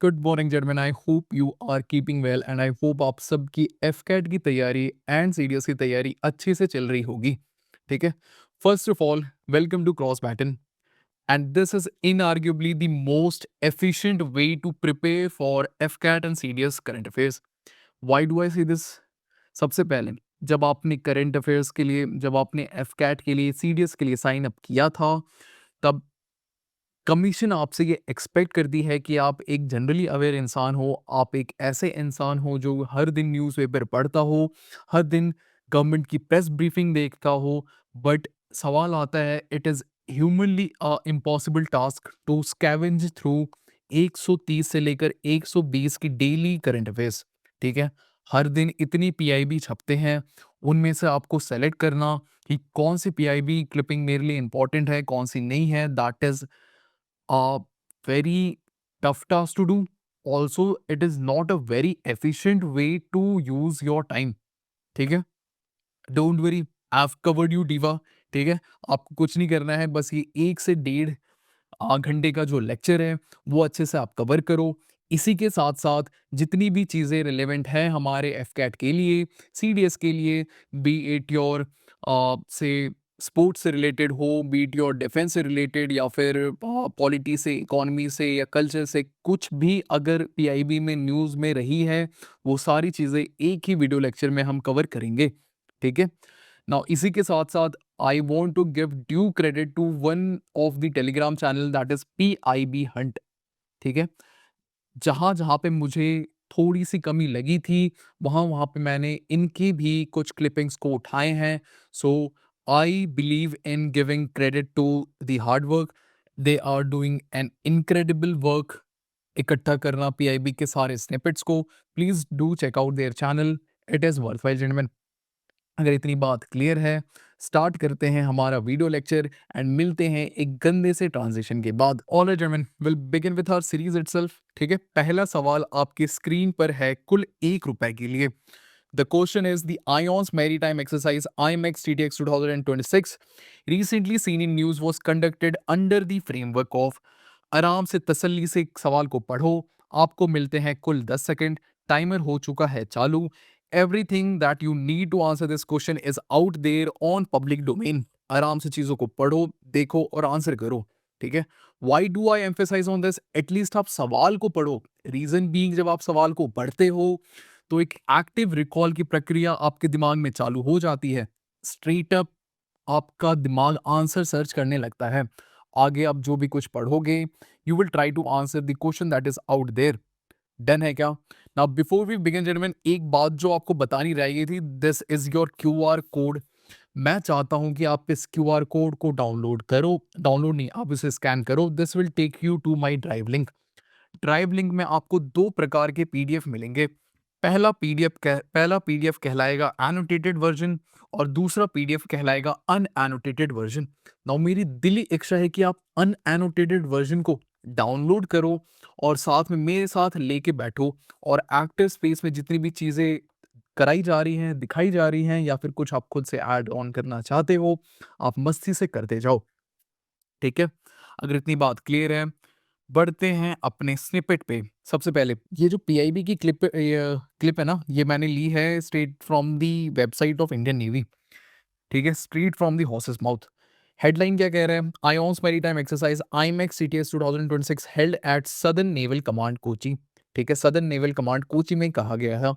Good morning gentleman, I hope you are keeping well and I hope आप सबकी AFCAT की तैयारी and CDS की तैयारी अच्छे से चल रही होगी। ठीक है। First of all, welcome to cross baton and this is inarguably the most efficient way to prepare for AFCAT and CDS current affairs. Why do I see this? सबसे पहले, जब आपने करंट अफेयर्स के लिए, जब आपने एफकैट के लिए, सीडीएस के लिए साइन अप किया था, तब कमीशन आपसे ये एक्सपेक्ट करती है कि आप एक जनरली अवेयर इंसान हो, आप एक ऐसे इंसान हो जो हर दिन न्यूज़पेपर पढ़ता हो, हर दिन गवर्नमेंट की प्रेस ब्रीफिंग देखता हो। बट सवाल आता है, it is humanly impossible task to scavenge through 130 से लेकर 120 की डेली करंट अफेयर्स। ठीक है। हर दिन इतनी पीआईबी छपते हैं, उनमें से आपको सेलेक्ट करना कि कौन सी पीआईबी क्लिपिंग मेरे लिए इंपॉर्टेंट है, कौन सी नहीं है, that is a very tough task to do. Also, it is not a very efficient way to use your time. ठीक है। Don't worry, I have covered you diva. ठीक है। आपको कुछ नहीं करना है, बस ये 1 से 1.5 घंटे का जो लेक्चर है वो अच्छे से आप कवर करो। इसी के साथ साथ जितनी भी चीज़ें रिलेवेंट हैं हमारे एफकैट के लिए, सीडीएस के लिए, बी इट योर से स्पोर्ट्स से रिलेटेड हो, बी इट योर डिफेंस से रिलेटेड, या फिर पॉलिटी से, इकोनॉमी से, या कल्चर से, कुछ भी अगर पीआईबी में न्यूज़ में रही है, वो सारी चीज़ें एक ही वीडियो लेक्चर में हम कवर करेंगे। ठीक है। नाउ इसी के साथ साथ I want to give due credit to one of the Telegram channel, that is PIB hunt. ठीक है। जहाँ जहाँ पे मुझे थोड़ी सी कमी लगी थी, वहाँ वहाँ पे मैंने इनकी भी कुछ क्लिपिंग्स को उठाए हैं। So I believe in giving credit to the hard work. They are doing an incredible work. इकट्ठा करना पीआईबी के सारे स्निपेट्स को, please do check out their channel, it is worthwhile gentleman. अगर इतनी बात क्लियर है, स्टार्ट करते हैं हमारा वीडियो लेक्चर एंड मिलते हैं एक गंदे से ट्रांजिशन के बाद। Alright gentleman, will begin with our series itself. ठीक है। पहला सवाल आपकी स्क्रीन पर है कुल ₹1 के लिए। The question is the IONS Maritime Exercise IMEX TTX 2026 recently seen in news was conducted under the framework of। आराम से तसल्ली से सवाल को पढ़ो। आपको मिलते हैं कुल 10 सेकंड। टाइमर हो चुका है चालू। Everything that you need to answer this question is out there on public domain. आराम से चीजों को पढ़ो, देखो और आंसर करो। ठीक है। Why do I emphasise on this? At least आप सवाल को पढ़ो। रीजन बीइंग, जब आप सवाल को पढ़ते हो तो एक एक्टिव रिकॉल की प्रक्रिया आपके दिमाग में चालू हो जाती है। स्ट्रेट अप आपका दिमाग आंसर सर्च करने लगता है। आगे आप जो भी कुछ पढ़ोगे, you will try to answer the question that is out there. Done है क्या? Now before we begin gentleman, एक बात जो आपको बतानी रह गई थी, this is your QR code. मैं चाहता हूं कि आप इस क्यूआर कोड को डाउनलोड करो। डाउनलोड नहीं, आप इसे स्कैन करो। This will take you to my drive link. Drive link में आपको 2 प्रकार के पीडीएफ मिलेंगे। पहला पीडीएफ कहलाएगा एनोटेटेड वर्जन और दूसरा पीडीएफ कहलाएगा अनएनोटेटेड वर्जन। नाउ मेरी दिली इच्छा है कि आप अनएनोटेटेड वर्जन को डाउनलोड करो और साथ में मेरे साथ लेके बैठो, और एक्टिव स्पेस में जितनी भी चीज़ें कराई जा रही हैं, दिखाई जा रही हैं, या फिर कुछ आप खुद से ऐड ऑन करना चाहते हो, आप मस्ती से करते जाओ। ठीक है। अगर इतनी बात क्लियर है, बढ़ते हैं अपने स्निपेट पे। सबसे पहले ये जो पीआईबी की क्लिप है ना, ये मैंने ली है straight from the website of Indian navy. ठीक है। Straight from the horses mouth. Headline क्या कह रहा है? Ions maritime exercise IMEX CTS 2026 held at southern naval command Kochi. ठीक है। सदर्न नेवल कमांड कोची में कहा गया है।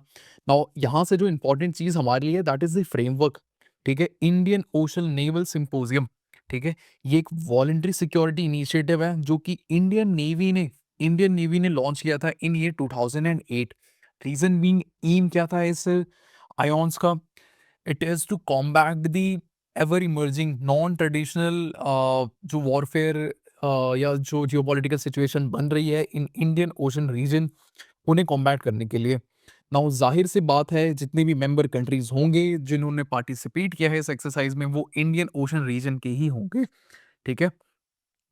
नाउ यहाँ से जो इंपॉर्टेंट चीज हमारे लिए, दैट इज द फ्रेमवर्क। ठीक है। Indian ocean naval symposium. ठीक है। ये एक वॉलंटरी सिक्योरिटी इनिशिएटिव है जो कि इंडियन नेवी ने लॉन्च किया था in year 2008। Reason being, aim क्या था इस आयोन्स का? It is to combat the ever emerging non traditional जो वॉरफेयर या जो जियोपॉलिटिकल सिचुएशन बन रही है इन इंडियन ओशन रीजन, उन्हें कॉम्बैट करने के लिए। नाउ जाहिर सी बात है, जितने भी मेंबर कंट्रीज होंगे जिन्होंने पार्टिसिपेट किया है इस एक्सरसाइज में, वो इंडियन ओशन रीजन के ही होंगे। ठीक है।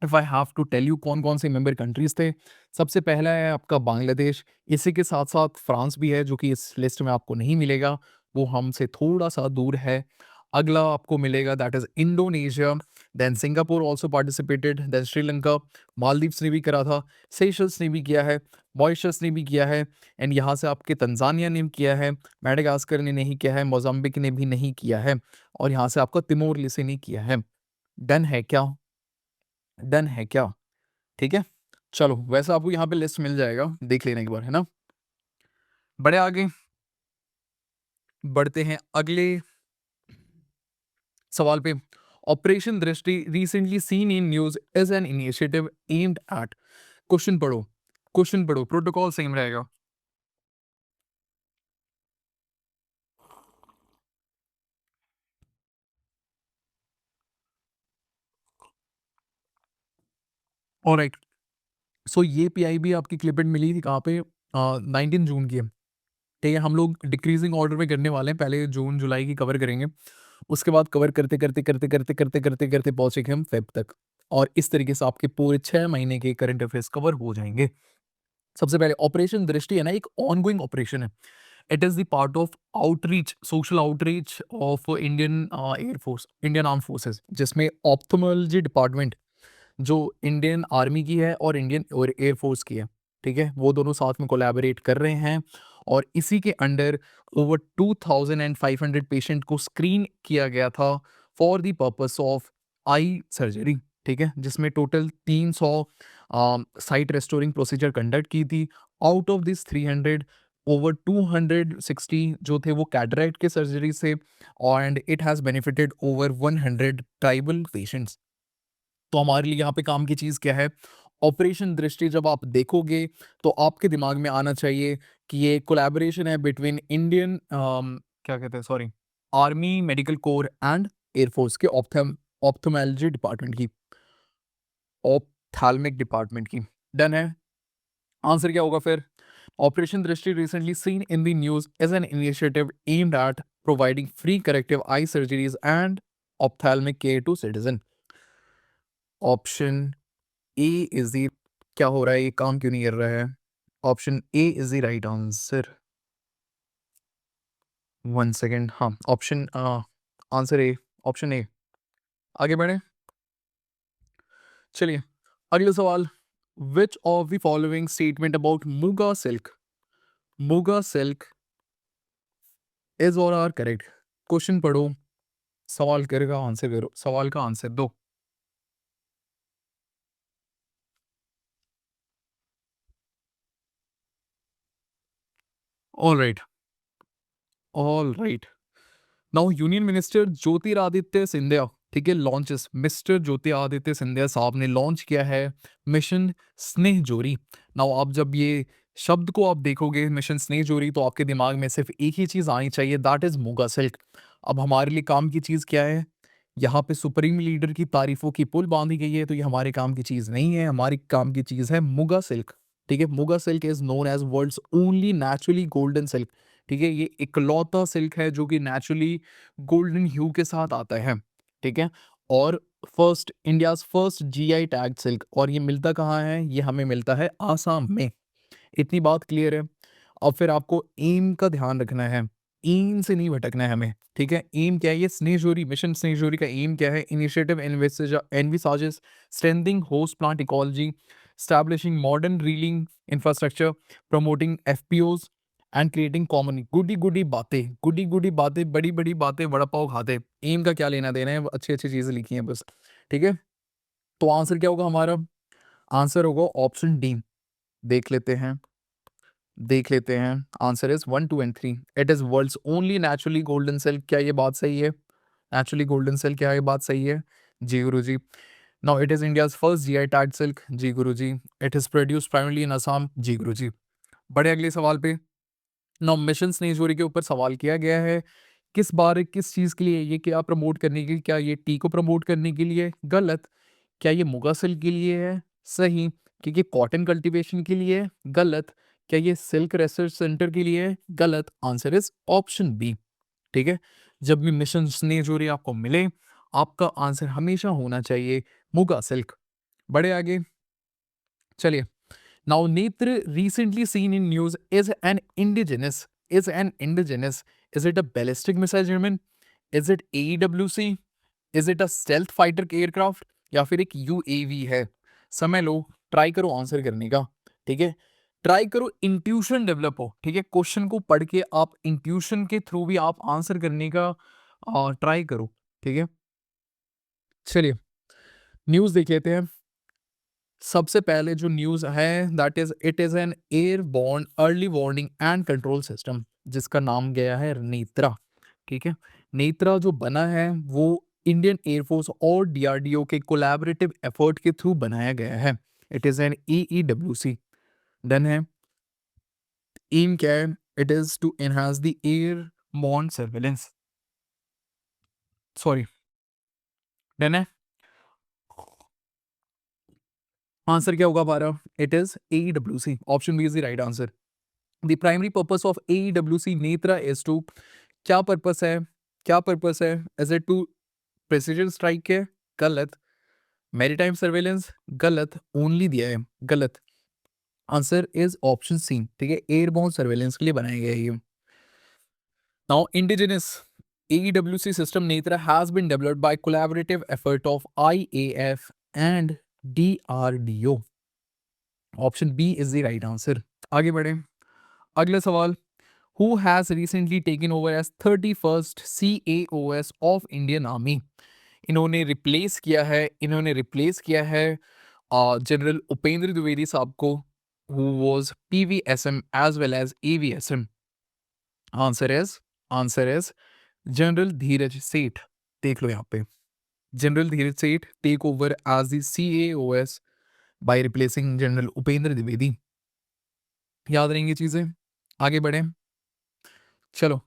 If I have to tell you कौन कौन से मेंबर कंट्रीज थे, सबसे पहला है आपका बांग्लादेश। इसी के साथ साथ फ्रांस भी है, जो कि इस लिस्ट में आपको नहीं मिलेगा, वो हमसे थोड़ा सा दूर है। अगला आपको मिलेगा that is Indonesia. Then Singapore also participated, then Sri Lanka, Maldives ने भी करा था, सेशल्स ने भी किया है, मॉरिशस ने भी किया है, एंड यहाँ से आपके तंजानिया ने भी किया है, मेडागास्कर ने नहीं किया है, मोजाम्बिक ने भी नहीं किया है, और यहाँ से आपका तिमोर लिसे ने किया है। डन है क्या? डन है क्या? ठीक है, चलो वैसे आपको यहाँ पे लिस्ट मिल जाएगा, देख लेना एक बार, है ना। बड़े आगे बढ़ते हैं अगले सवाल पे। Operation Drishti recently seen in news is an initiative aimed eight, question पढ़ो, क्वेश्चन पढ़ो, प्रोटोकॉल सेम रहेगा। ऑलराइट, सो ये पीआईबी आपकी क्लिपेड मिली थी कहाँ पे? 19 जून की है, ठीक है। हम लोग डिक्रीजिंग ऑर्डर में करने वाले हैं, पहले जून जुलाई की कवर करेंगे, उसके बाद कवर करते करते करते करते करते करते करते पहुंचेंगे हम फेब तक, और इस तरीके से आपके पूरे 6 महीने के करंट अफेयर्स कवर हो जाएंगे। सबसे पहले ऑपरेशन दृष्टि है ना, एक ऑनगोइंग ऑपरेशन है। It is the part of outreach, social outreach of Indian air force, Indian arm forces, जिसमें ऑप्थोमोलॉजी डिपार्टमेंट जो इंडियन आर्मी की है और इंडियन और एयर फोर्स की है, ठीक है, वो दोनों साथ में कोलैबोरेट कर रहे हैं, और इसी के अंडर ओवर 2500 पेशेंट को स्क्रीन किया गया था for the purpose of eye surgery, ठीक है, जिसमें total 300 site restoring procedure conduct की थी। आउट ऑफ दिस 300, ओवर 260 जो थे वो कैटरेक्ट के सर्जरी से, and it has benefited over 100 tribal patients. तो हमारे लिए यहाँ पे काम की चीज़ क्या है? ऑपरेशन दृष्टि जब आप देखोगे तो आपके दिमाग में आना चाहिए कि ये कोलैबोरेशन है बिटवीन इंडियन क्या कहते हैं, sorry, army medical corps and air force के ऑप्थोमेलॉजी डिपार्टमेंट की, ऑप्थाल्मिक डिपार्टमेंट की। डन है, आंसर क्या होगा फिर? Operation Drishti recently seen in the news as an initiative aimed at providing free corrective eye surgeries and ophthalmic care to citizen. Option A is the, क्या हो रहा है, ये काम क्यों नहीं कर रहा है? Option A is the right answer. One second, हाँ, option answer A, option A. आगे बढ़े, चलिए अगला सवाल। Which of the following statement about Muga silk, Muga silk is और आर करेक्ट? क्वेश्चन पढ़ो, सवाल करेगा, आंसर करो, सवाल का आंसर दो। All right, all right. Now union minister Jyotiraditya Scindia, ठीक है, लॉन्चेस, मिस्टर ज्योतिरादित्य सिंधिया साहब ने लॉन्च किया है मिशन स्नेह जोरी। नाउ आप जब ये शब्द को आप देखोगे मिशन स्नेह जोरी, तो आपके दिमाग में सिर्फ एक ही चीज आनी चाहिए, दैट इज मुगा सिल्क। अब हमारे लिए काम की चीज क्या है? यहाँ पे सुप्रीम लीडर की तारीफों की पुल बांधी गई है, तो ये हमारे काम की चीज नहीं है, हमारी काम की चीज है मुगा सिल्क, ठीक है। Muga silk is known as world's only naturally golden silk, ठीक है, ये इकलौता सिल्क है जो कि नेचुरली गोल्डन ह्यू के साथ आता है, ठीक है। और first, India's first GI tag silk, और ये मिलता कहाँ है? ये हमें मिलता है आसाम में। इतनी बात क्लियर है। अब फिर आपको एम का ध्यान रखना है, एम से नहीं भटकना है हमें, ठीक है। एम क्या है? ये स्नेहजोरी, मिशन स्नेहजोरी का एम क्या है? Initiative envisages strengthening host plant ecology, establishing modern reeling infrastructure, promoting FPOs and creating common. Goody goody बातें, गुडी गुडी बातें, बड़ी बड़ी बातें, वड़ा पाव खाते, एम का क्या लेना देना है? अच्छी अच्छी चीजें लिखी हैं बस, ठीक है। तो आंसर क्या होगा हमारा? आंसर होगा ऑप्शन डी। देख लेते हैं, देख लेते हैं, answer is 1 2 and 3। It is world's only naturally golden cell. क्या ये बात सही है? नेचुरली गोल्डन सेल, क्या ये बात सही है? जी गुरु जी। Now it is India's first GI tag silk, जी गुरु जी। It is produce primarily in Assam, जी गुरु जी। बड़े अगले सवाल पे। नाउ मिशन स्नेहजोरी के ऊपर सवाल किया गया है, किस बार किस चीज़ के लिए? ये क्या प्रमोट करने के लिए? क्या ये टी को प्रमोट करने के लिए? गलत। क्या ये मुगा सिल्क के लिए है? सही। क्या ये कॉटन कल्टीवेशन के लिए है? गलत। क्या ये सिल्क रिसर्च सेंटर के लिए है? गलत। आंसर इज ऑप्शन बी, ठीक है। जब भी मिशन स्नेहजोरी आपको मिले, आपका आंसर हमेशा होना चाहिए मुगा सिल्क। बड़े आगे, चलिए। नाउ नेत्र recently seen in news is an indigenous, is an indigenous, is it a ballistic missile German, is it AEWC, is it a stealth fighter aircraft या फिर एक यूएवी है? समय लो, ट्राई करो आंसर करने का। ठीक है, ट्राई करो, इंट्यूशन डेवलप हो। ठीक है, क्वेश्चन को पढ़ के आप इंट्यूशन के थ्रू भी आप आंसर करने का ट्राई करो। ठीक है, चलिए न्यूज़ देख लेते हैं। सबसे पहले जो न्यूज़ है that is it is N airborne early warning and control system, जिसका नाम गया है नेत्रा। ठीक है, नेत्रा जो बना है वो इंडियन एयरफोर्स और डीआरडीओ के कोलैबोरेटिव एफर्ट के थ्रू बनाया गया है। It is an EEWC. Then है एम क्या है? It is to enhance the airborne surveillance, sorry. Then है आंसर क्या होगा हमारा? It is AEWC, option B is the right answer. The primary purpose of AEWC Netra is to, क्या purpose है? क्या पर्पस है? Is it to precision strike है? गलत। Maritime surveillance? गलत। ओनली दिया है, गलत। Answer is option C. ठीक है, एयरबोर्न सर्वेलेंस के लिए बनाया गया है ये। Now indigenous AEWC system Netra has been developed by collaborative effort of IAF and DRDO. Option B is the right answer. आगे बढ़े, अगला सवाल। Who has recently taken over as 31st CAOS of Indian Army? इन्होंने replace किया है general Upendra Dwivedi साहब को, who was PVSM as well as AVSM। Answer is general Dheeraj Seth. देख लो यहाँ पे, general Dheeraj Seth take over as the CAOS by replacing general Upendra Dwivedi. याद रहेंगी चीजें। आगे बढ़े, चलो।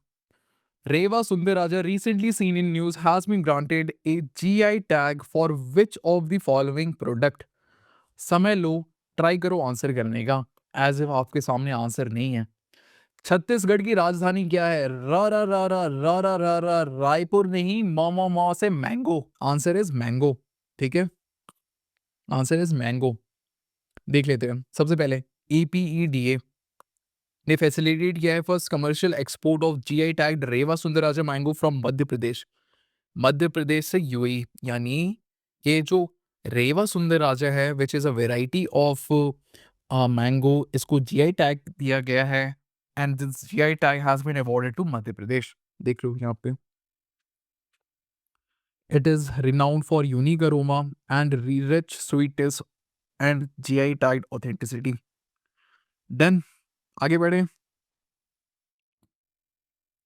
Reva Sundaraja, recently seen in news, has been granted a GI tag for which of the following product? समय लो, ट्राई करो आंसर करने का, एज इफ आपके सामने आंसर नहीं है। छत्तीसगढ़ की राजधानी क्या है? रा रा रा रा रा रा रा रा रायपुर नहीं, मामा मा से मैंगो। Answer is mango. ठीक है, आंसर इज मैंगो। देख लेते हैं सबसे पहले APEDA ने फैसिलिटेट किया है first commercial export of GI tagged Rewa Sundarraja mango from Madhya Pradesh. Madhya Pradesh से यूएई, यानी ये जो रेवा सुंदर राजा है which is a variety of mango, इसको जीआई टैग दिया गया है and this GI tag has been awarded to Madhya Pradesh. देख लो यहाँ पे, it is renowned for unique aroma and rich sweetness and GI tag authenticity. Then आगे बढ़े,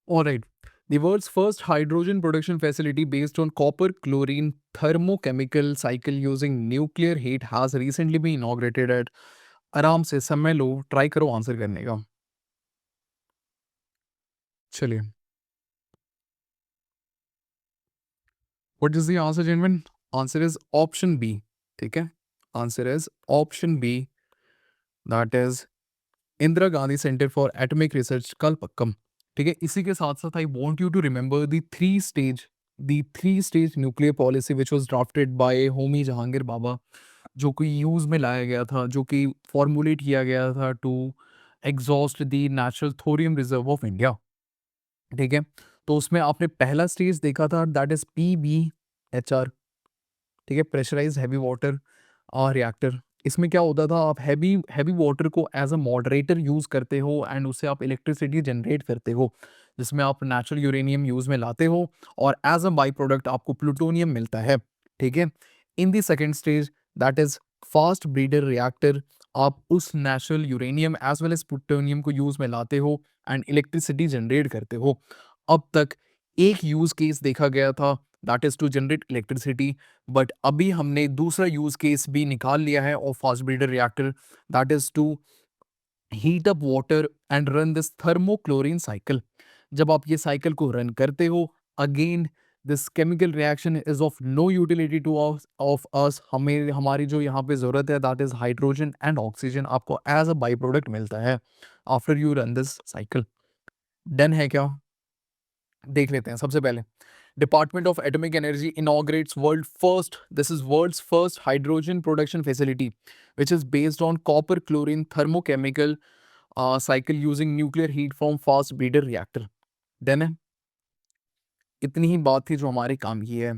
alright. The world's first hydrogen production facility based on copper chlorine thermochemical cycle using nuclear heat has recently been inaugurated at, आराम से समय लो, try करो answer करने का। चलिए, what is the answer genuine? Answer is option B. ठीक है, answer is option B, that is Indira Gandhi centre for atomic research Kalpakkam. ठीक है, इसी के साथ साथ I want you to remember the three stage nuclear policy which was drafted by Homi Jehangir Bhabha, जो कि यूज में लाया गया था, जो कि फॉर्मुलेट किया गया था to exhaust the natural thorium reserve of India. ठीक है, तो उसमें आपने पहला स्टेज देखा था, दैट इज PBHR। ठीक है, प्रेशराइज्ड हैवी वाटर रिएक्टर। इसमें क्या होता था, आप हैवी हैवी वाटर को एज अ मॉडरेटर यूज़ करते हो एंड उससे आप इलेक्ट्रिसिटी जनरेट करते हो, जिसमें आप नेचुरल यूरेनियम यूज़ में लाते हो और एज अ बाई प्रोडक्ट आपको प्लूटोनियम मिलता है। ठीक है, in the second stage that is fast breeder reactor, आप उस natural uranium as well as plutonium को यूज़ में लाते हो एंड इलेक्ट्रिसिटी जनरेट करते हो। अब तक एक यूज़ केस देखा गया था, that is to generate electricity, but अभी हमने दूसरा यूज केस भी निकाल लिया है of fast breeder reactor, that is to heat up water and run this thermochlorine cycle. जब आप ये साइकिल को रन करते हो, again this chemical reaction is of no utility to of us, हमें हमारी जो यहाँ पे जरूरत है that is hydrogen and oxygen आपको एज अ बाई प्रोडक्ट मिलता है after you run this cycle. Done है क्या? देख लेते हैं सबसे पहले। Department of Atomic Energy inaugurates world's first hydrogen production facility, which is based on copper chlorine thermochemical cycle using nuclear heat from fast breeder reactor. Then है, इतनी ही बात थी जो हमारे काम की है।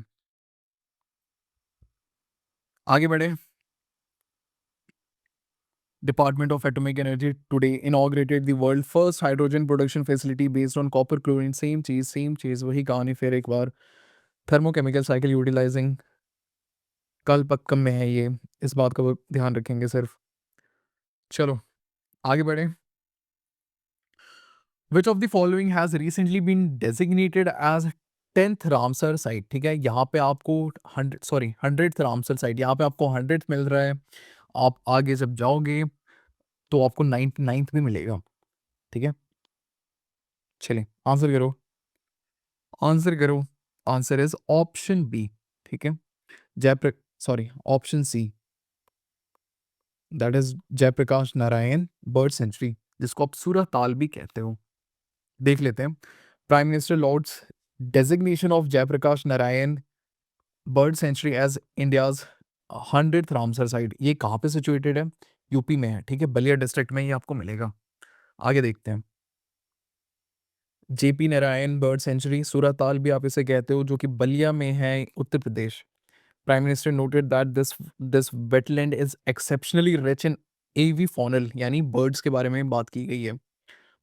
आगे बढ़े। Department of Atomic Energy today inaugurated the world first hydrogen production facility based on copper chlorine. Same चीज वही कहानी फिर एक बार। थर्मोकेमिकल साइकिल यूटिलाइजिंग कल पक्कम में है ये, इस बात का वो ध्यान रखेंगे सिर्फ। चलो आगे बढ़े। Which of the following has recently been designated as 10th Ramsar site. ठीक है, यहाँ पे आपको 100th रामसर साइट, यहाँ पे आपको 100th मिल रहा है। आप आगे जब जाओगे तो आपको 99th भी मिलेगा। ठीक है, चलिए आंसर करो, आंसर करो। Answer is option B. ठीक है, जयप्र sorry option C, that is Jayaprakash Narayan bird sanctuary, जिसको आप सूरह ताल भी कहते हो। देख लेते हैं। Prime minister lauds designation of Jayaprakash Narayan bird sanctuary as India's 100th Ramsar site, ये कहाँ पे सिचुएटेड है? यूपी में है। ठीक है, बलिया डिस्ट्रिक्ट में ये आपको मिलेगा। आगे देखते हैं। जेपी नारायण बर्ड सेंचुरी, सूरताल भी आप इसे कहते हो, जो कि बलिया में है, Uttar Pradesh. Prime minister noted that this wetland is exceptionally rich in avifaunal, यानी बर्ड्स के बारे में बात की गई है।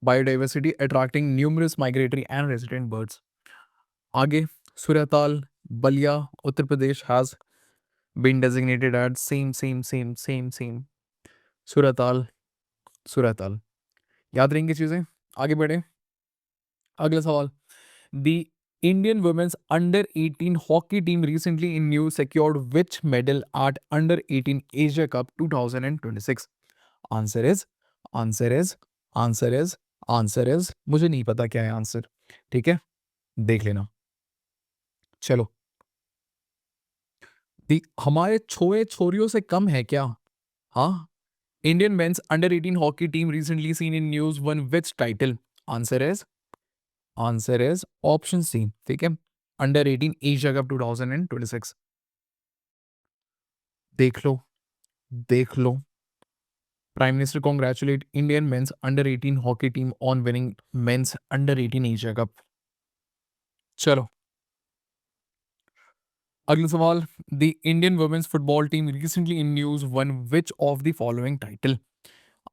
Biodiversity attracting numerous migratory and resident birds. आगे, Surtal Ballia Uttar Pradesh has been designated at same Surtal Surtal. याद रहेंगी चीजें। आगे बढ़े। अगला सवाल। The Indian women's under-18 hockey team recently in news secured which medal at under-18 Asia Cup 2026? Answer is, answer is, answer is, answer is, मुझे नहीं पता क्या है आंसर। ठीक है, देख लेना। चलो, हमारे छोए छोरियों से कम है क्या? हाँ, Indian men's under 18 hockey team recently seen in news won which title? Answer is option C. ठीक है, अंडर 18 एशिया कप 2026। देख लो, देख लो। Prime minister congratulate Indian men's under 18 hockey team on winning men's under 18 Asia cup. चलो अगला सवाल। The Indian women's football team recently in news won which of the following title?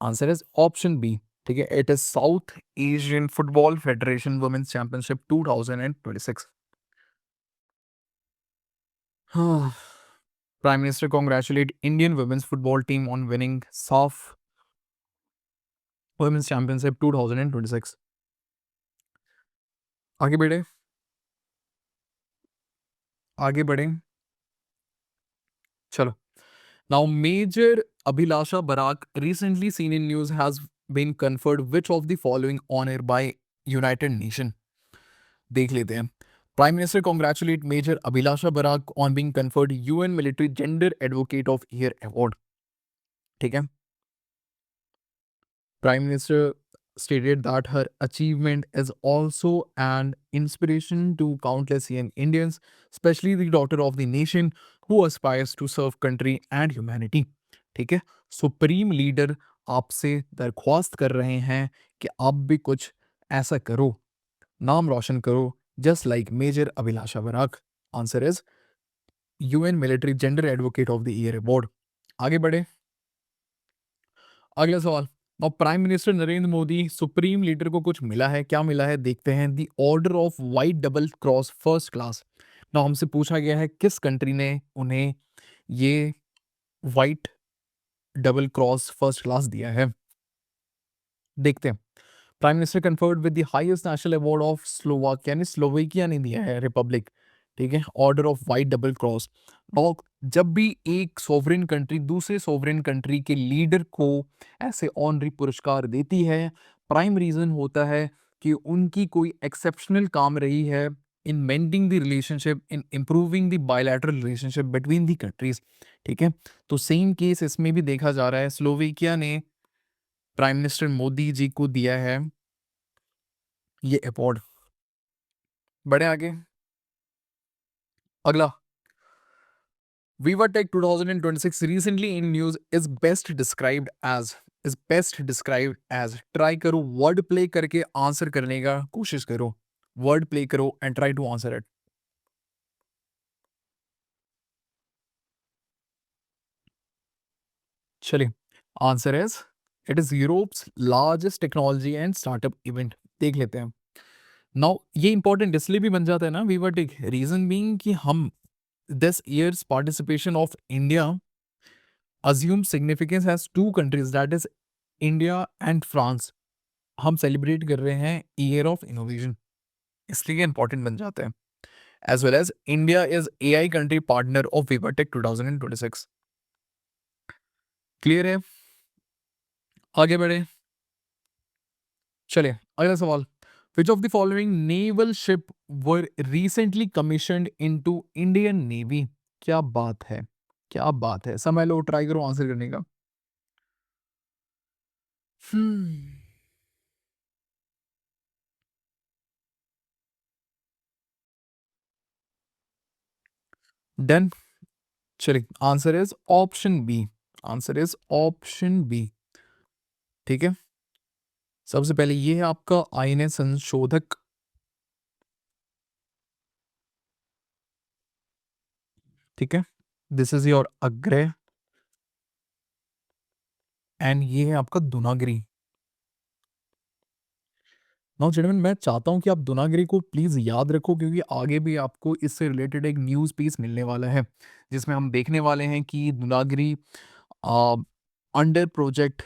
Answer is option B. ठीक है, it is South Asian football federation women's championship 2026। Prime minister congratulate Indian women's football team on winning SAFF women's championship 2026। आगे बढ़े, आगे बढ़े। चलो, now major Abhilasha Barak recently seen in news has been conferred which of the following honor by United Nation? देख लेते हैं। Prime minister congratulate major Abhilasha Barak on being conferred UN military gender advocate of year award. ठीक है, Prime Minister stated that her achievement is also an inspiration to countless young Indians, especially the daughter of the nation who aspires to serve country and humanity. ठीक है, supreme leader आपसे दरख्वास्त कर रहे हैं कि आप भी कुछ ऐसा करो, नाम रोशन करो, just like major Abhilasha Barak. Answer is UN military gender advocate of the year award. आगे बढ़े। अगला सवाल। और prime minister Narendra Modi supreme leader को कुछ मिला है, क्या मिला है देखते हैं। The order of white double cross first class. ना हमसे पूछा गया है किस कंट्री ने उन्हें ये white double cross first class दिया है, देखते हैं। Prime minister conferred with the highest national award of Slovakia, यानी स्लोवेकिया ने दिया है रिपब्लिक। ठीक है, order of white double cross. और जब भी एक सोवरेन कंट्री दूसरे सोवरेन कंट्री के लीडर को ऐसे ऑनरी पुरस्कार देती है, प्राइम रीजन होता है कि उनकी कोई एक्सेप्शनल काम रही है in mending the relationship, in improving the bilateral relationship between the countries. ठीक है, तो सेम केस इसमें भी देखा जा रहा है। स्लोवेकिया ने प्राइम मिनिस्टर मोदी जी को दिया है ये अवार्ड। बढ़े आगे। अगला, VivaTech 2026 recently in news is best described as try करो वर्ड प्ले करके आंसर करने का कोशिश करो। वर्ड प्ले करो and try to answer it. चलिए, answer is it is Europe's largest technology and startup event. देख लेते हैं। नाउ ये इंपॉर्टेंट इसलिए भी बन जाता है ना वीवर्टिक, रीजन बीइंग कि हम this year's participation of India assume significance has to countries that is India and France. हम सेलिब्रेट कर रहे हैं ईयर ऑफ इनोवेशन, इसलिए इंपॉर्टेंट बन जाते हैं। As well as India is AI country partner of वीवर्टेक 2026। क्लियर है? आगे बढ़े। चलिए अगला सवाल। Which of the following naval ship were recently commissioned into Indian Navy? क्या बात है, क्या बात है। समय लो, ट्राई करो आंसर करने का। डन। चलिए, answer is option B. Answer is option B. ठीक है। सबसे पहले ये है आपका आईएनएस संशोधक। ठीक है। This is your Agray and ये है आपका दुनागिरी। नाउ जेंटलमैन, मैं चाहता हूं कि आप दुनागिरी को प्लीज याद रखो, क्योंकि आगे भी आपको इससे रिलेटेड एक न्यूज पीस मिलने वाला है, जिसमें हम देखने वाले हैं कि Dunagiri under project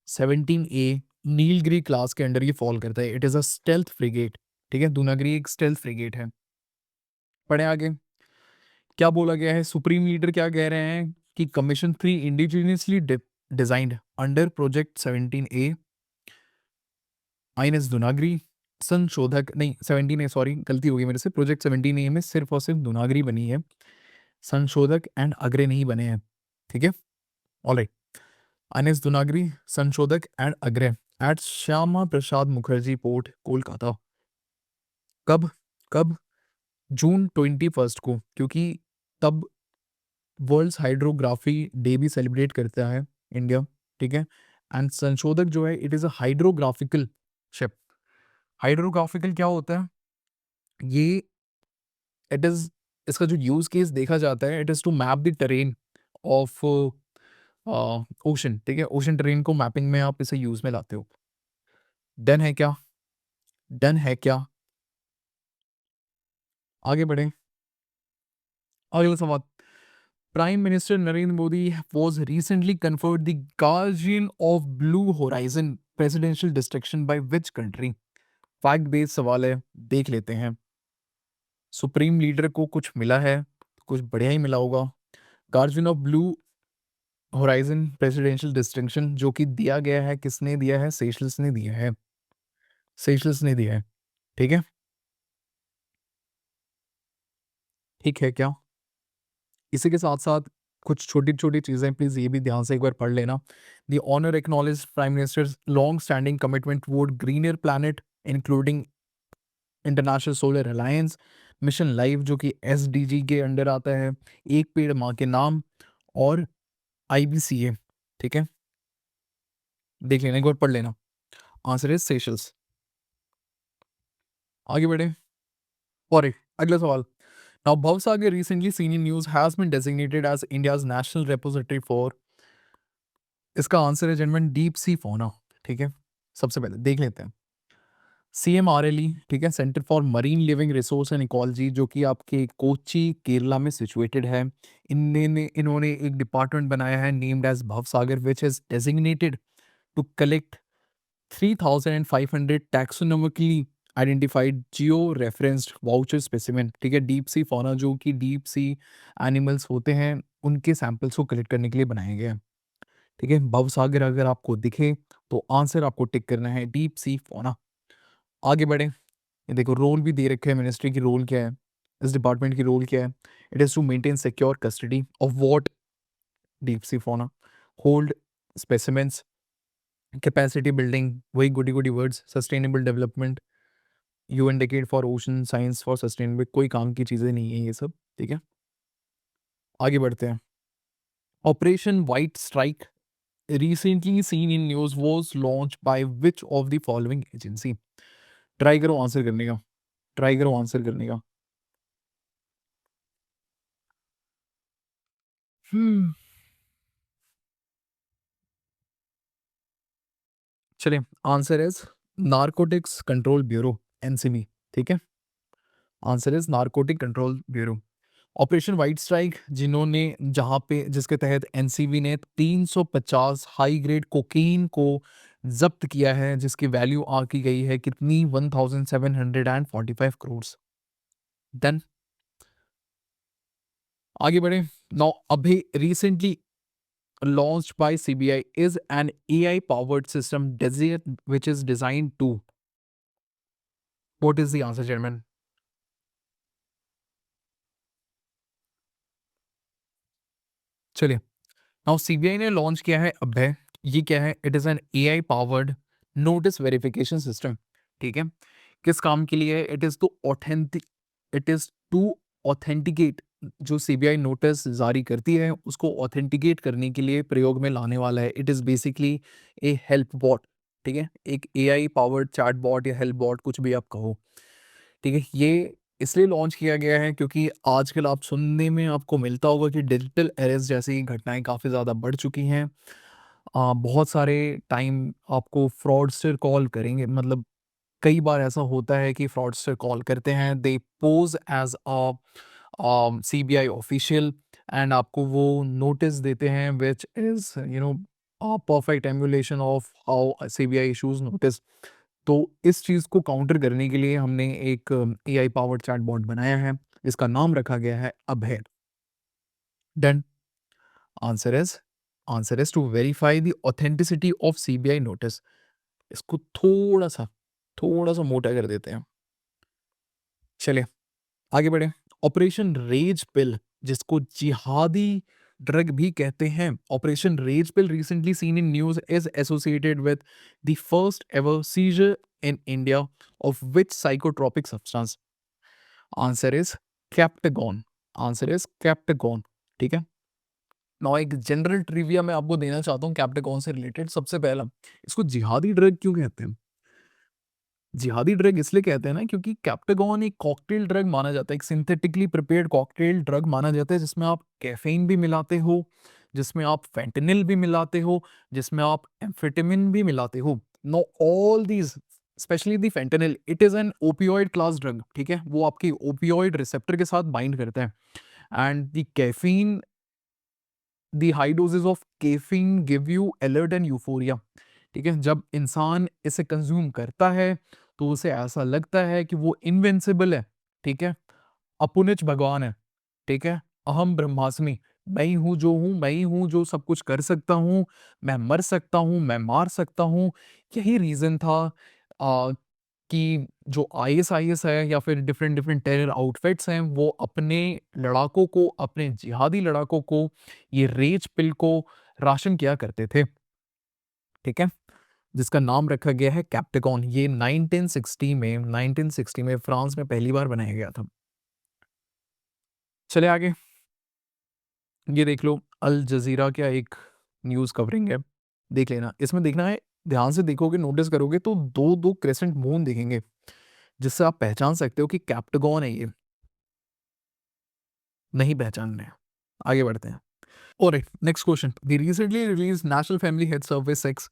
17A Nilgiri class के अंडर ये फॉल करता है। It is a stealth frigate. ठीक है, दुनागिरी एक स्टेल्थ फ्रिगेट है। पढ़े आगे। क्या बोला गया है? सुप्रीम लीडर क्या कह रहे हैं कि commission 3 indigenously designed under project 17A INS Dunagiri संशोधक, नहीं 17A, सॉरी गलती हो गई मेरे से, प्रोजेक्ट 17A में सिर्फ और सिर्फ दुनागिरी बनी है, संशोधक एंड अग्रे नहीं बने हैं। ठीक है, ऑलराइट। आईएनएस दुनागिरी संशोधक एंड अग्रे एट श्यामा प्रसाद मुखर्जी पोर्ट कोलकाता। कब? कब? जून 21 को, क्योंकि तब वर्ल्ड हाइड्रोग्राफी डे भी सेलिब्रेट करता है इंडिया। ठीक है। एंड संशोधक जो है it is a hydrographical ship. Hydrographical क्या होता है? ये इट इज, इसका जो यूज केस देखा जाता है, it is to map the terrain of ocean. ठीक है, ओशन टेरेन को मैपिंग में आप इसे यूज में लाते हो। डन है क्या? डन है क्या? आगे बढ़े। अगला सवाल। Prime minister Narendra Modi was recently conferred the Guardian of Blue Horizon presidential distinction by which country? Fact based सवाल है, देख लेते हैं। सुप्रीम लीडर को कुछ मिला है, कुछ बढ़िया ही मिला होगा। Guardian of blue horizon presidential distinction जो कि दिया गया है, किसने दिया है? सेशल्स ने दिया है। सेशल्स ने दिया है। ठीक है। ठीक है क्या? इसी के साथ साथ कुछ छोटी छोटी चीजें प्लीज ये भी ध्यान से एक बार पढ़ लेना। The honour acknowledge prime minister's long standing commitment toward greener planet including international solar alliance mission life जो कि एसडीजी के अंडर आता है, एक पेड़ माँ के नाम और आईबीसीए। ठीक है, देख लेना, एक बार पढ़ लेना। Answer is Seychelles. आगे बढ़े। और अगला सवाल। नाउ भवसागर recently seen in news has been designated as India's national repository for, इसका आंसर है जेनवन डीप सी फोना। ठीक है, सबसे पहले देख लेते हैं। CMRLE, ठीक है, centre for marine living resource and ecology, जो कि आपके कोची केरला में सिचुएटेड है। इन्होंने एक डिपार्टमेंट बनाया है named as Bhavsagar which is designated to collect 3,500 taxonomically identified geo referenced voucher specimen. ठीक है, डीप सी फौना जो कि डीप सी एनिमल्स होते हैं उनके सैंपल्स को कलेक्ट करने के लिए बनाए गए हैं। ठीक है, भवसागर अगर आपको दिखे तो आंसर आपको टिक करना है डीप सी फौना। आगे बढ़े। ये देखो रोल भी दे रखे हैं मिनिस्ट्री की, रोल क्या है, इस डिपार्टमेंट की रोल क्या है? It is to maintain secure custody of what? Deep sea fauna, hold specimens, capacity building, वही goody goody words, sustainable development, UN decade for ocean science for sustainable, कोई काम की चीजें नहीं है ये सब। ठीक है, आगे बढ़ते हैं। Operation white strike recently seen in news was launched by which of the following agency? Try करो आंसर करने का, ट्राई करो आंसर करने का। हम्म चलिए, answer is narcotics control bureau, NCB. ठीक है, answer is narcotic control bureau. Operation white strike, जिन्होंने जहां पे जिसके तहत एनसीबी ने 350 हाई ग्रेड कोकीन को जब्त किया है, जिसकी वैल्यू आकी गई है कितनी, 1745 करोड़। देन आगे बढ़े। नाउ अभी recently launched by CBI is an AI powered system which is designed to. What is the answer, gentlemen? चलिए, नाउ सीबीआई ने लॉन्च किया है अभय। ये क्या है? It is an AI powered notice verification system. ठीक है, किस काम के लिए है? इट इज टू ऑथेंटिकेट, जो सीबीआई नोटिस जारी करती है उसको ऑथेंटिकेट करने के लिए प्रयोग में लाने वाला है। It is basically a help bot. ठीक है, एक एआई पावर्ड चैट बॉट या हेल्प बॉट, कुछ भी आप कहो। ठीक है, ये इसलिए लॉन्च किया गया है क्योंकि आजकल आप सुनने में आपको मिलता होगा कि डिजिटल अरेस्ट जैसी घटनाएं काफ़ी ज़्यादा बढ़ चुकी हैं। बहुत सारे टाइम आपको फ्रॉडस्टर कॉल करेंगे, मतलब कई बार ऐसा होता है कि फ्रॉडस्टर कॉल करते हैं, they pose as a CBI official, and आपको वो नोटिस देते हैं which is perfect emulation of how CBI issues notice. तो इस चीज़ को काउंटर करने के लिए हमने एक एआई पावर्ड चैटबॉट बनाया है, जिसका नाम रखा गया है Abhay. Done. Answer is answer is to verify the authenticity of CBI notice. इसको थोड़ा सा मोटा कर देते हैं। चलिए, आगे बढ़े। ऑपरेशन रेज पिल, जिसको जिहादी ड्रग भी कहते हैं, operation rage pill recently seen in news is associated with the first ever seizure in India of which psychotropic substance? Answer is Captagon. Answer is Captagon. ठीक है, नौ एक जनरल ट्रिविया मैं आपको देना चाहता हूँ कैप्टागोन से रिलेटेड। सबसे पहला, इसको जिहादी ड्रग क्यों कहते हैं? जिहादी ड्रग इसलिए कहते हैं ना, क्योंकि कैप्टागोन एक कॉकटेल ड्रग माना जाता है, एक सिंथेटिकली प्रिपेयर्ड कॉकटेल ड्रग माना जाता है, जिसमें आप कैफीन भी मिलाते हो, जिसमें आप फेंटेनिल भी मिलाते हो, जिसमें आप एम्फेटामिन भी मिलाते हो। Know all these, specially the fentanyl, it is an opioid class drug. ठीक है, वो आपकी ओपियोइड रिसेप्टर के साथ बाइंड करता है। And the caffeine, the high doses of caffeine give you alert and euphoria. ठीक है, जब इंसान इसे कंज्यूम करता है तो उसे ऐसा लगता है कि वो इनविंसिबल है। ठीक है, अपुनिच भगवान है। ठीक है, अहम ब्रह्मास्मि, मैं ही हूँ जो हूँ, मैं ही हूँ जो सब कुछ कर सकता हूँ, मैं मर सकता हूँ, मैं मार सकता हूँ। यही रीजन था आ, कि जो आईएसआईएस है या फिर डिफरेंट डिफरेंट टेरर आउटफिट्स हैं, वो अपने लड़ाकों को, अपने जिहादी लड़ाकों को ये रेज पिल को राशन किया करते थे। ठीक है, जिसका नाम रखा गया है कैप्टागोन। ये 1960 में फ्रांस में पहली बार बनाया गया था। चले आगे, ये देख लो, अल जजीरा क्या एक न्यूज़ कवरिंग है, देख लेना। इसमें देखना है, ध्यान से देखोगे, नोटिस करोगे तो दो दो क्रेसेंट मून दिखेंगे, जिससे आप पहचान सकते हो कि कैप्टागोन है ये। नहीं पहचानने, आगे बढ़ते हैं। Alright, next question. The recently released National Family Health Survey 6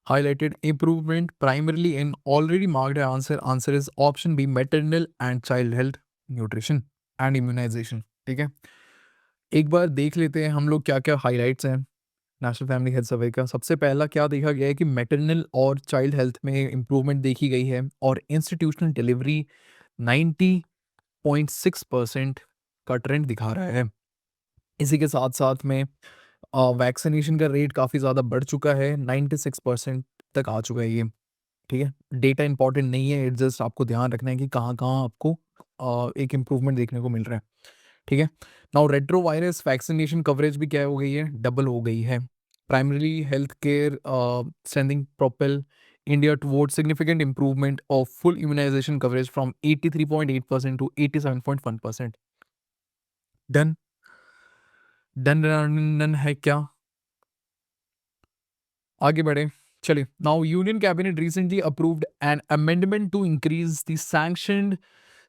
highlighted improvement primarily in already marked answer. Answer is option B, maternal and child health, nutrition and immunization. ठीक है, एक बार देख लेते हैं हम लोग क्या क्या हाईलाइट्स हैं नेशनल फैमिली हेल्थ सर्वे का। सबसे पहला क्या देखा गया है कि मैटरनल और चाइल्ड हेल्थ में इंप्रूवमेंट देखी गई है, और इंस्टीट्यूशनल डिलीवरी 90.6% का ट्रेंड दिखा रहा है। इसी के साथ साथ में वैक्सीनेशन का रेट काफ़ी ज़्यादा बढ़ चुका है, 96% तक आ चुका है ये। ठीक है, डेटा इंपॉर्टेंट नहीं है, इट जस्ट आपको ध्यान रखना है कि कहाँ-कहाँ आपको एक इम्प्रूवमेंट देखने को मिल रहा है। ठीक है, नाउ रेट्रोवायरस वैक्सीनेशन कवरेज भी क्या हो गई है, डबल हो गई है। Primary health care strengthening propel India towards significant improvement of full immunisation coverage from 83.8% to 87.1%। Done, done done है क्या? आगे बढ़े। चलिए, now union cabinet recently approved an amendment to increase the sanctioned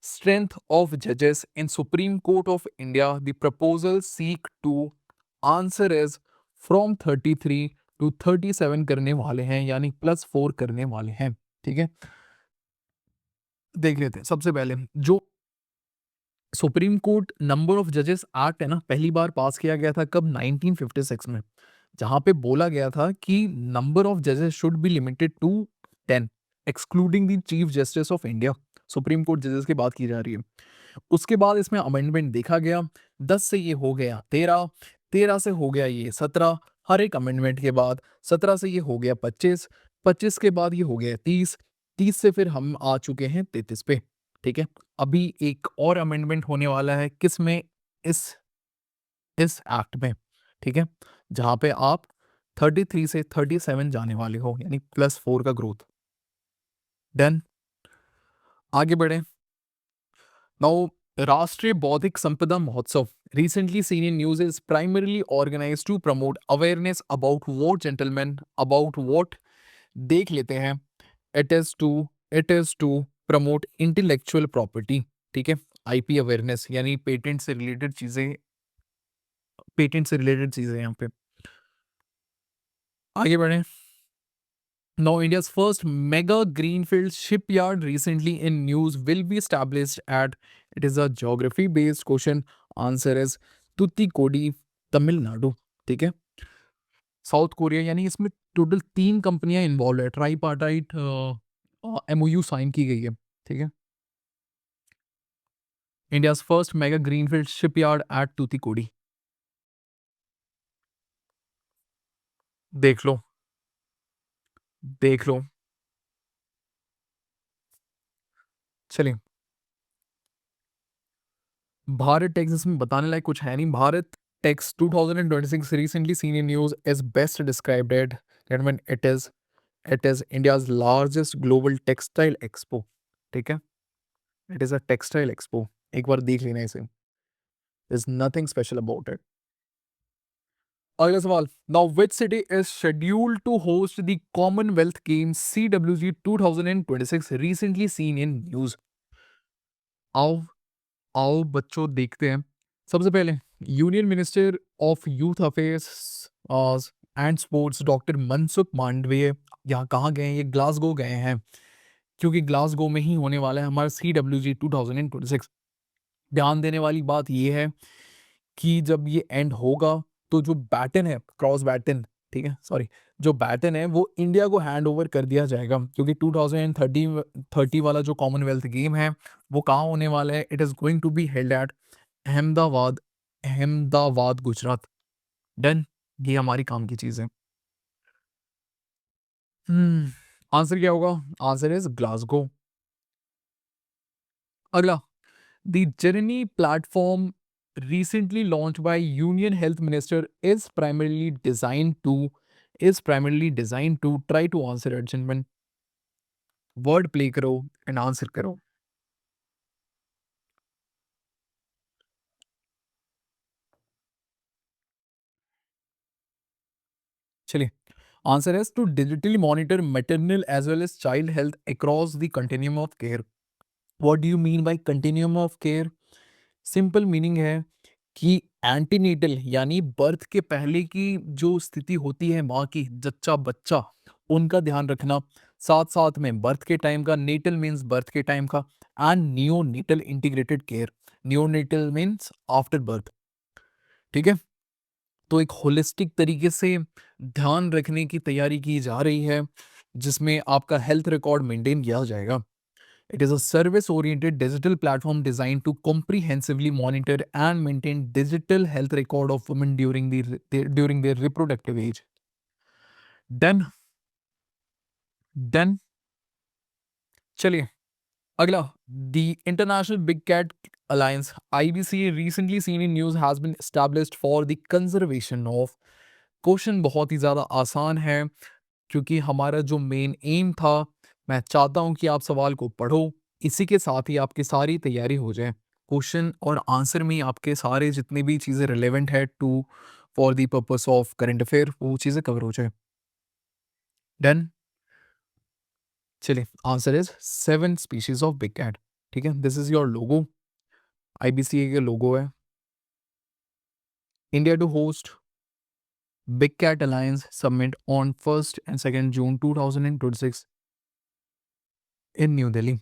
strength of judges in Supreme Court of India. The proposal seek to answer is from 33 to 37 करने वाले हैं, यानी +4 करने वाले हैं। ठीक है, देख लेते हैं। सबसे पहले जो सुप्रीम कोर्ट नंबर ऑफ जजेस एक्ट है ना, पहली बार पास किया गया था कब? 1956 में, जहां पे बोला गया था कि नंबर ऑफ जजेस should be limited to 10, excluding the chief justice of India. Supreme court जजेस की बात की जा रही है। उसके बाद इसमें अमेंडमेंट देखा गया, 10 से ये हो गया 13, 13 से हो गया ये 17, हर एक अमेंडमेंट के बाद 17 से ये हो गया 25, 25 के बाद ये हो गया 30, 30 से फिर हम आ चुके हैं 33 पे। ठीक है, अभी एक और अमेंडमेंट होने वाला है, किस में? इस इस एक्ट में। ठीक है, जहां पे आप 33 से 37 जाने वाले हो, यानी +4 का ग्रोथ। डन, आगे बढ़े। नाउ, राष्ट्रीय बौद्धिक संपदा महोत्सव recently seen in news is primarily organized to promote awareness about what gentlemen about what, देख लेते हैं। it is to promote intellectual property। ठीक है, आईपी अवेयरनेस यानी पेटेंट से रिलेटेड चीजें यहाँ पे। आगे बढ़े। Now, India's first mega greenfield shipyard recently in news will be established at. It is a geography-based question. Answer is Tuticorin, Tamil Nadu. ठीक है, साउथ कोरिया, यानी इसमें टोटल 3 कंपनियां इन्वॉल्व है। ट्राईपार्टाइट एमओयू साइन की गई है। ठीक है, India's first mega greenfield shipyard at Thoothukudi. देख लो, देख लो। चलिए, भारत टैक्स इसमें बताने लायक कुछ है नहीं। Bharat tax 2026 recently seen in news is best described at that when it is India's largest global textile expo। ठीक है, it is a textile expo. एक बार देख लेना इसे, there's nothing special about it। अगला सवाल। Now which city is scheduled to host the Commonwealth Games CWG 2026 recently seen in news। आओ, आओ बच्चों देखते हैं। सबसे पहले union minister of youth affairs and sports doctor Mansukh Mandaviya यहाँ कहाँ गए हैं? ये ग्लासगो गए हैं, क्योंकि ग्लासगो में ही होने वाला है हमारा CWG 2026। ध्यान देने वाली बात यह है कि जब ये एंड होगा तो जो बैटन है, क्रॉस बैटन, ठीक है, सॉरी, जो बैटन है वो इंडिया को हैंड ओवर कर दिया जाएगा, क्योंकि 2030 वाला जो कॉमनवेल्थ गेम है वो कहाँ होने वाला है? It is going to be held at Ahmedabad, Ahmedabad Gujarat. Done, ये हमारी काम की चीज है। आंसर क्या होगा? Answer is Glasgow. अगला, the journey platform recently launched by Union Health Minister is primarily designed to try to answer urgent word play करो एंड आंसर करो। चलिए, answer is to digitally monitor maternal as well as child health across the continuum of care। what do you mean by continuum of care? Simple meaning है कि antenatal यानी birth के पहले की जो स्थिति होती है माँ की, जच्चा बच्चा, उनका ध्यान रखना, साथ साथ में बर्थ के टाइम का, नेटल मीन्स बर्थ के टाइम का, and neonatal integrated care. Neonatal means after birth. ठीक है, तो एक होलिस्टिक तरीके से ध्यान रखने की तैयारी की जा रही है, जिसमें आपका हेल्थ रिकॉर्ड मेंटेन किया जाएगा। It is a service-oriented digital platform designed to comprehensively monitor and maintain digital health record of women during their reproductive age। Then, then, चलिए अगला। The International Big Cat Alliance (IBC) recently seen in news has been established for the conservation of। Question बहुत ही ज़्यादा आसान है, क्योंकि हमारा जो main M था, मैं चाहता हूं कि आप सवाल को पढ़ो, इसी के साथ ही आपकी सारी तैयारी हो जाए। क्वेश्चन और आंसर में ही आपके सारे जितने भी चीज़ें रिलेवेंट है to for the purpose of current affair, वो चीज़ें कवर हो जाए। डन, चलिए, answer is 7 species of big cat. ठीक है, this is your logo, IBCA का लोगो है। India to host Big Cat Alliance Summit on 1st and 2nd June 2026 in New Delhi.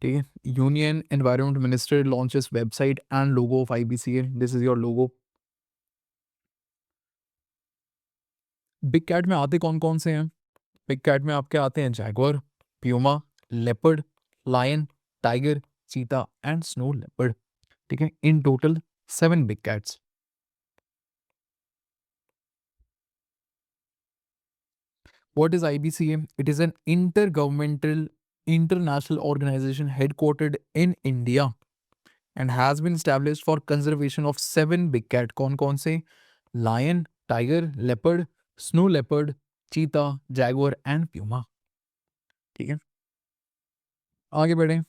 ठीक है, union environment minister launches website and logo of IBCA. This is your logo. Big cat में आते कौन कौन से हैं? Big cat में आपके आते हैं jaguar, puma, leopard, lion, tiger, cheetah and snow leopard. ठीक है, in total 7 big cats. What is IBCA? It is an intergovernmental international organization headquartered in India and has been established for conservation of 7 big cat. कौन कौन से? Lion, tiger, leopard, snow leopard, cheetah, jaguar and puma. ठीक है, आगे बढ़ें.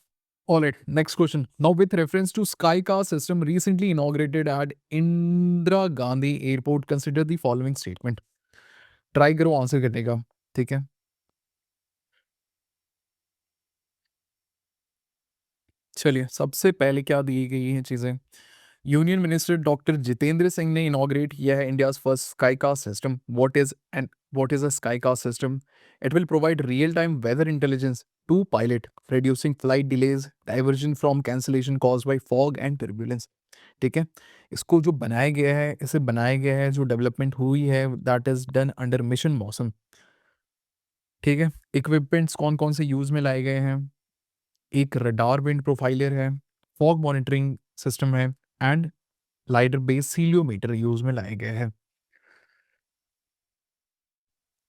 All right, next question. Now, with reference to Skycar system recently inaugurated at Indira Gandhi Airport, consider the following statement. Try करो answer करने का. ठीक है, चलिए सबसे पहले क्या दी गई हैं चीज़ें. Union minister doctor Jitendra Singh ने इनॉग्रेट किया है India's first sky cast system. What is a sky cast system? It will provide real time weather intelligence to pilot, reducing flight delays, diversion from cancellation cause by fog and turbulence. ठीक है, इसको जो बनाया गया है, इसे बनाया गया है, जो डेवलपमेंट हुई है, that is done under mission मौसम. ठीक है, इक्विपमेंट्स कौन कौन से यूज में लाए गए हैं? एक रडार विंड प्रोफाइलर है, फॉग मॉनिटरिंग सिस्टम है and lidar based ceilometer use में लाए गए हैं.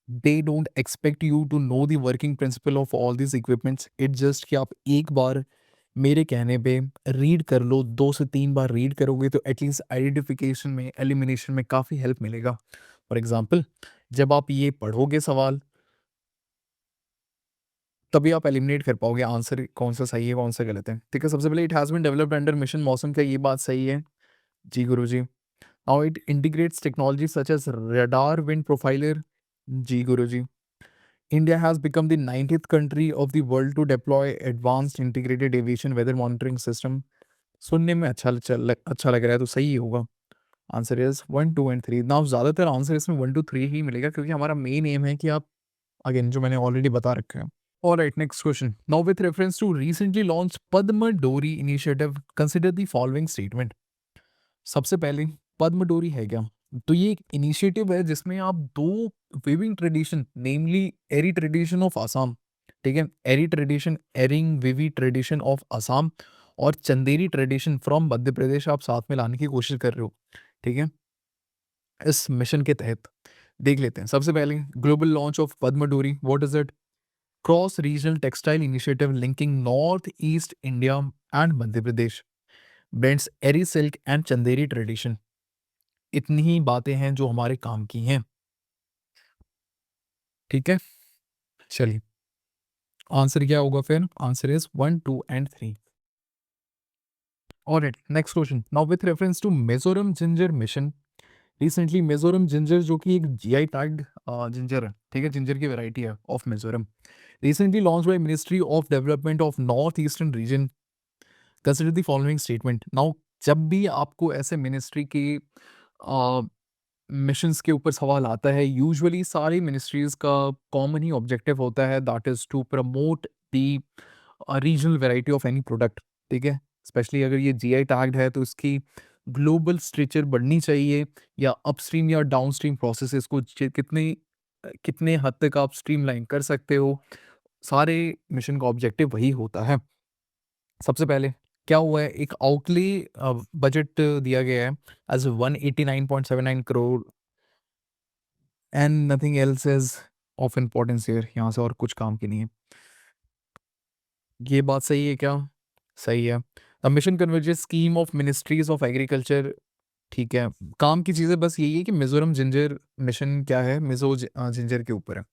They don't expect you to know the working principle of all this equipments. It just कि आप एक बार मेरे कहने पे रीड कर लो, 2 से 3 बार रीड करोगे तो एटलीस्ट आइडेंटिफिकेशन में, एलिमिनेशन में काफ़ी हेल्प मिलेगा. फॉर एग्जाम्पल, जब आप ये पढ़ोगे सवाल, तभी आप एलिमिनेट कर पाओगे आंसर कौन सा सही है कौन सा गलत है. ठीक है, सबसे पहले it has been developed under mission Mausam का, ये बात सही है जी गुरुजी. Now it integrates technology such as radar wind profiler. जी गुरुजी. India has become the 90th country of the world to deploy advanced integrated aviation weather monitoring system. सुनने में अच्छा लग रहा है, तो सही ही होगा. Answer is 1, 2 and 3. नाउ ज़्यादातर आंसर इसमें 1, 2, 3 ही मिलेगा क्योंकि हमारा मेन एम है कि आप, अगेन जो मैंने ऑलरेडी बता रखा है. Alright, next question. Now, with reference to recently launched Padma Dori initiative, consider the following statement. सबसे पहले, पद्म डोरी है क्या? तो ये एक इनिशिएटिव है जिसमें आप 2 weaving tradition, namely Eri tradition of Assam, ठीक है? एरी ट्रेडिशन, एरिंग विवी ट्रेडिशन ऑफ असम और चंदेरी ट्रेडिशन फ्रॉम मध्य प्रदेश आप साथ में लाने की कोशिश कर रहे हो. ठीक है? इस मिशन के तहत देख लेते हैं. सबसे पहले, global launch of Padma Dori. What is it? Cross regional textile initiative linking north east India and Madhya Pradesh, blends Eri silk and Chanderi tradition. इतनी ही बातें हैं जो हमारे काम की हैं. ठीक है, चलिए आंसर क्या होगा फिर? Answer is 1, 2 and 3. Alright, next question. Now with reference to Mizoram ginger mission, recently Mizoram ginger जो कि एक जीआई टैग्ड जिंजर है, ठीक है, जिंजर की वैरायटी है of Mizoram, recently launch by ministry of development of north eastern region. Consider the following statement. Now जब भी आपको ऐसे मिनिस्ट्री के मिशंस के ऊपर सवाल आता है, यूजुअली सारी मिनिस्ट्रीज का कॉमन ही ऑब्जेक्टिव होता है, that is to promote the regional variety of any product. ठीक है, स्पेशली अगर ये जीआई टैग्ड है तो इसकी ग्लोबल स्ट्रेचर बढ़नी चाहिए, या अपस्ट्रीम या डाउनस्ट्रीम प्रोसेसेस को कितने हद तक आप स्ट्रीमलाइन कर सकते हो, सारे मिशन का ऑब्जेक्टिव वही होता है. सबसे पहले क्या हुआ है, एक आउटले बजट दिया गया है as 189.79 crore and nothing else is of importance here. यहाँ से और कुछ काम की नहीं है. ये बात सही है क्या? सही है. The mission converges scheme of ministries of agriculture. ठीक है, काम की चीज़ें बस यही है कि मिजोरम जिंजर मिशन क्या है, जिंजर के ऊपर है.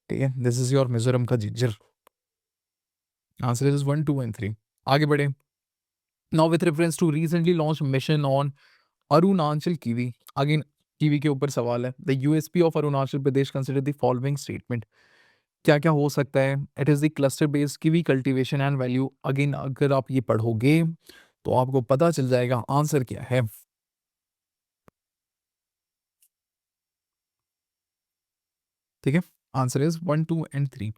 ठीक है, दिस इज योर मिजोरम का जिंजर. Answer is 1, 2 and 3. आगे बढ़े. Now with reference to recently launch mission on Arunachal kiwi. Again kiwi के ऊपर सवाल है. The USP of Arunachal Pradesh, consider the following statement. क्या क्या हो सकता है? It is the cluster based kiwi cultivation and value. Again अगर आप ये पढ़ोगे तो आपको पता चल जाएगा आंसर क्या है. ठीक है, answer is 1, 2 and 3.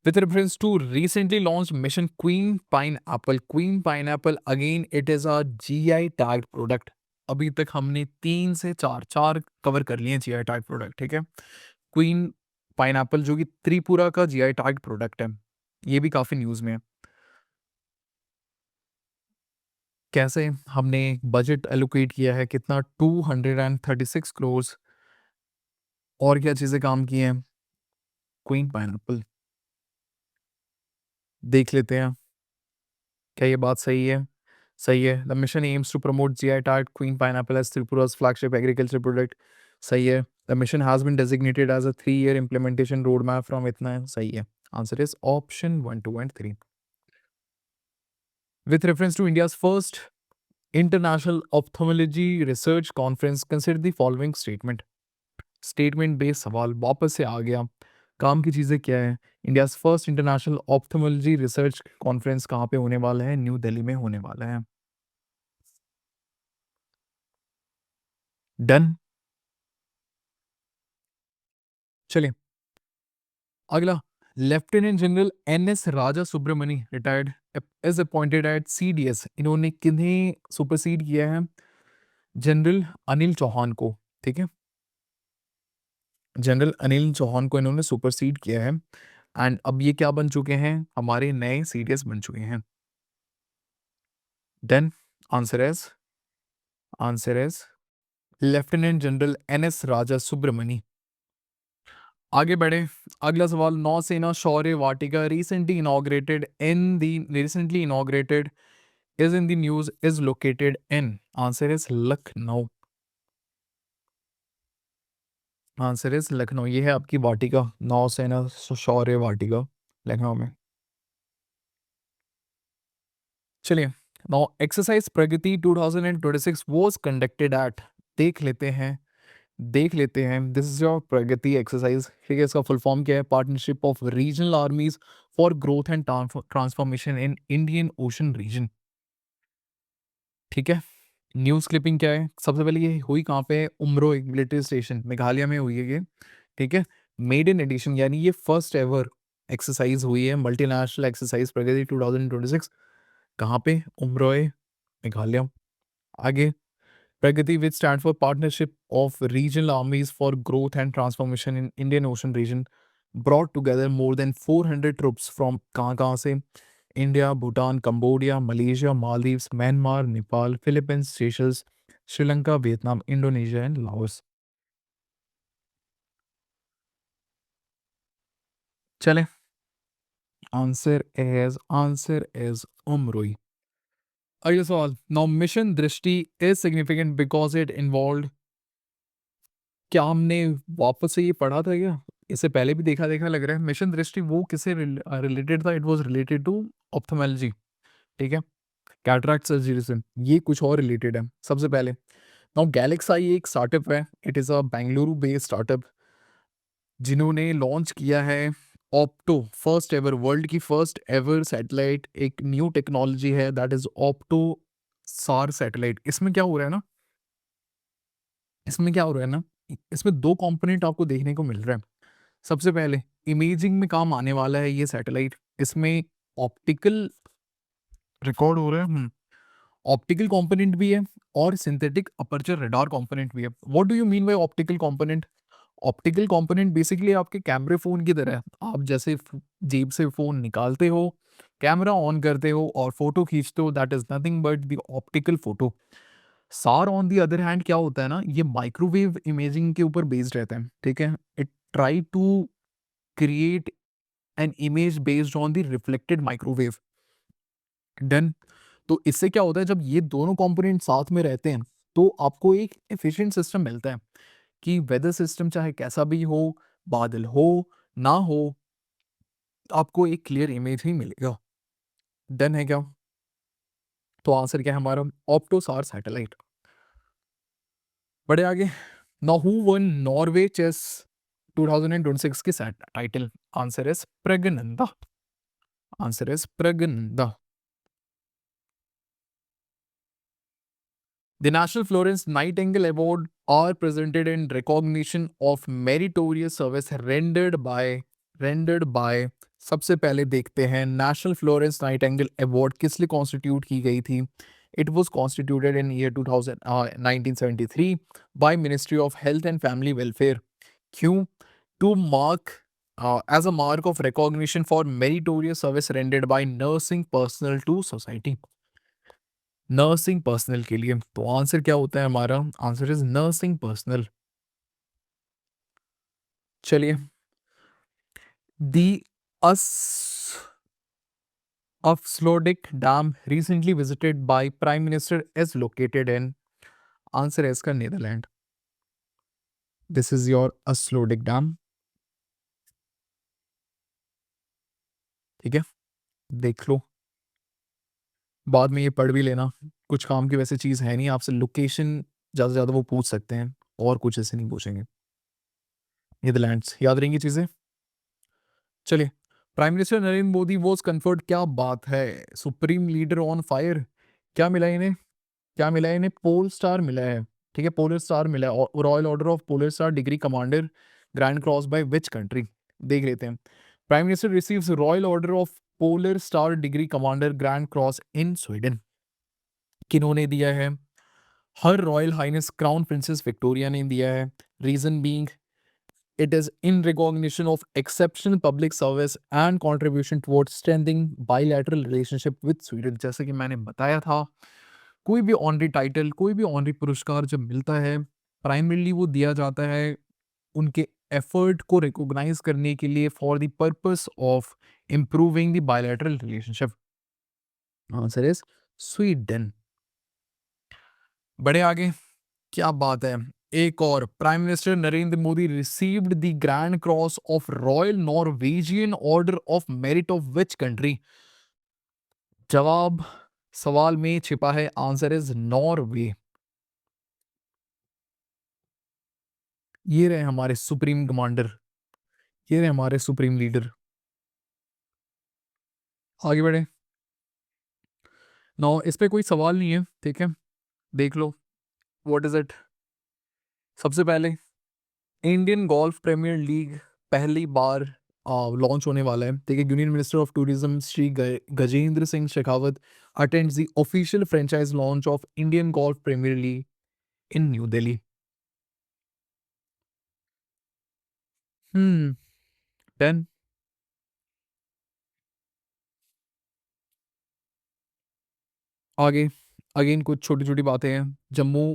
With reference to recently launched Mission Queen Pineapple. Queen Pineapple again it is a GI tagged product. अभी तक हमने 3 से 4 कवर कर लिए हैं GI टैग प्रोडक्ट, ठीक है? क्वीन पाइनएप्पल जो कि त्रिपुरा का GI टैग प्रोडक्ट है, ये भी काफ़ी न्यूज़ में है। कैसे हमने बजट एलोकेट किया है, कितना 236 करोड़ और क्या चीज़ें काम की हैं, क्वीन पाइनएप्पल देख लेते हैं, क्या ये बात सही है? सही है। The mission aims to promote GI tag queen pineapple as Tripura's flagship agriculture product. सही है। The mission has been designated as a 3-year implementation roadmap from इतना है, सही है। Answer is option 1, 2 and 3. With reference to India's first International Ophthalmology Research Conference, consider the following statement. Statement based सवाल वापस से आ गया। काम की चीज़ें क्या है? India's first international ophthalmology research conference कहाँ पे होने वाला है? न्यू दिल्ली में होने वाला है। डन। चलिए अगला, lieutenant general N S. Raja Subramani retired is appointed at CDS. इन्होंने किन्हें सुपरसीड किया है? जनरल अनिल चौहान को, ठीक है? जनरल अनिल चौहान को इन्होंने सुपरसीड किया है एंड अब ये क्या बन चुके हैं? हमारे नए CDS बन चुके हैं। Then answer is lieutenant general N S. Raja Subramani. आगे बढ़े, अगला सवाल, Nausena Shaurya Vatika recently inaugurated is in the news is located in. Answer is Lucknow. Answer is Lucknow, ये है आपकी वाटिका, नौसेना शौर्य वाटिका लखनऊ में. चलिए, now exercise Pragati 2026 was conducted at. देख लेते हैं this is your Pragati exercise, ठीक है? इसका फुल फॉर्म क्या है? Partnership of regional armies for growth and transformation in Indian ocean region, ठीक है? न्यूज़ क्लिपिंग क्या है? सबसे पहले ये हुई कहाँ पे है? उमरोई मिलिट्री स्टेशन मेघालय में हुई है ये, ठीक है? मेड इन एडिशन यानी ये फर्स्ट एवर एक्सरसाइज हुई है, मल्टीनेशनल एक्सरसाइज प्रगति 2026 कहाँ पे? उमरोई मेघालय. आगे, Pragati, which stands for Partnership of Regional Armies for Growth and Transformation in Indian Ocean Region, brought together more than 400 troops from कहाँ से? India, Bhutan, Cambodia, Malaysia, Maldives, Myanmar, Nepal, Philippines, Seychelles, Sri Lanka, Vietnam, Indonesia and Laos. चले, answer is Umroi. अगला सवाल, now mission दृष्टि is significant because it involve. क्या हमने वापस से ये पढ़ा था क्या? इससे पहले भी देखा देखा लग रहा है. मिशन दृष्टि वो किससे रिलेटेड था? इट वाज रिलेटेड टू ऑप्थेमोलॉजी, ठीक है? कैटरैक्ट सर्जरी से. ये कुछ और रिलेटेड है. सबसे पहले नाउ गैलेक्साई एक स्टार्टअप है, it is a Bengaluru based startup जिन्होंने लॉन्च किया है ऑप्टो, फर्स्ट एवर, वर्ल्ड की फर्स्ट एवर सैटेलाइट. एक न्यू टेक्नोलॉजी है दैट इज ऑप्टो सार सैटेलाइट. इसमें क्या हो रहा है ना, इसमें दो कंपोनेंट आपको देखने को मिल रहा है. सबसे पहले इमेजिंग में काम आने वाला है ये सैटेलाइट. इसमें ऑप्टिकल रिकॉर्ड हो रहा है, ऑप्टिकल कंपोनेंट भी है और सिंथेटिक अपर्चर रडार कंपोनेंट भी है. What do you mean by optical component? Optical component basically आपके कैमरे फ़ोन की तरह है. आप जैसे जेब से फ़ोन निकालते हो, कैमरा ऑन करते हो और फोटो खींचते हो, that is nothing but the optical photo. सार ऑन दी अदर हैंड क्या होता है ना, ये माइक्रोवेव इमेजिंग के ऊपर बेस्ड रहता है, ठीक है? It try to create an image based on the reflected microwave. Done. तो इससे क्या होता है, जब ये दोनों कंपोनेंट साथ में रहते हैं तो आपको एक एफिशिएंट सिस्टम मिलता है कि वेदर सिस्टम चाहे कैसा भी हो, बादल हो ना हो, आपको एक क्लियर इमेज ही मिलेगा. डन है क्या? तो आंसर क्या है हमारा? OptoSAR satellite. बड़े आगे, now who won Norway chess 2026 की title? Answer is Praggnanandhaa. Answer is Praggnanandhaa. The National Florence Nightingale Award are presented in recognition of meritorious service rendered by सबसे पहले देखते हैं नेशनल फ्लोरेंस नाइटिंगेल अवार्ड किस लिए कॉन्स्टिट्यूट की गई थी. It was constituted in year 2000 1973 by ministry of health and family welfare. क्यों? To mark as a mark of recognition for meritorious service rendered by nursing personnel to society. Nursing personal के लिए तो answer क्या होता है हमारा? Answer is nursing personal. चलिए, दी अस Afslodik Dam recently visited by Prime Minister is located in. Answer है इसका Netherland. This is your Afsluitdijk dam. ठीक है, देख लो, बाद में ये पढ़ भी लेना. कुछ काम की वैसे चीज़ है नहीं, आपसे लोकेशन ज़्यादा से ज़्यादा वो पूछ सकते हैं और कुछ ऐसे नहीं पूछेंगे. नीदरलैंड्स याद रहेंगी चीज़ें. चलिए, prime minister Narendra Modi was conferred. क्या बात है, सुप्रीम लीडर ऑन फायर. क्या मिला इन्हें? क्या मिला है इन्हें? पोल स्टार मिला है. ठीक है, पोलर स्टार मिला है. Royal order of polar star degree commander grand cross by which country? देख लेते हैं. Prime minister receives royal order of polar star degree commander grand cross in Sweden. किन्होंने दिया है? Her royal highness crown princess Victoria ने दिया है. Reason being it is in recognition of exceptional public service and contribution towards strengthening bilateral relationship with Sweden. जैसे कि मैंने बताया था, कोई भी ऑनरी टाइटल, कोई भी ऑनरी पुरस्कार जब मिलता है, प्राइमरीली वो दिया जाता है उनके एफर्ट को रिकॉग्नाइज करने के लिए for the purpose of improving the bilateral relationship. Answer is Sweden. बड़े आगे, क्या बात है. एक और, prime minister Narendra Modi received the grand cross of royal Norwegian order of merit of which country? जवाब सवाल में छिपा है. Answer is Norway. ये रहे हमारे सुप्रीम कमांडर, ये रहे हमारे सुप्रीम लीडर. आगे बढ़े. नो, इस पे कोई सवाल नहीं है. ठीक है, देख लो. What is it? सबसे पहले, इंडियन गोल्फ प्रीमियर लीग पहली बार लॉन्च होने वाला है. ठीक है, union minister of tourism Shri Gajendra Singh Shekhawat attends the official franchise launch of Indian golf premier league in new Delhi. 10. आगे, अगेन कुछ छोटी छोटी बातें हैं. जम्मू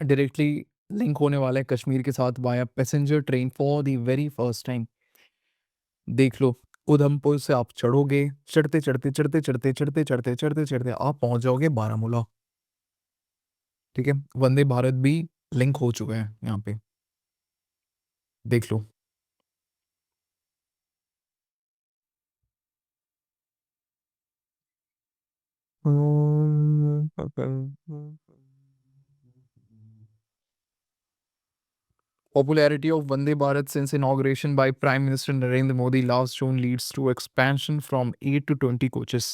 डायरेक्टली लिंक होने वाला है कश्मीर के साथ via passenger train for the very first time. देख लो, उधमपुर से आप चढ़ोगे, चढ़ते चढ़ते चढ़ते चढ़ते चढ़ते चढ़ते चढ़ते चढ़ते आप पहुंच जाओगे बारामूला. ठीक है, वंदे भारत भी लिंक हो चुका है यहाँ पे. देख लो. Popularity of Vande Bharat since inauguration by Prime Minister Narendra Modi last June leads to expansion from 8 to 20 coaches.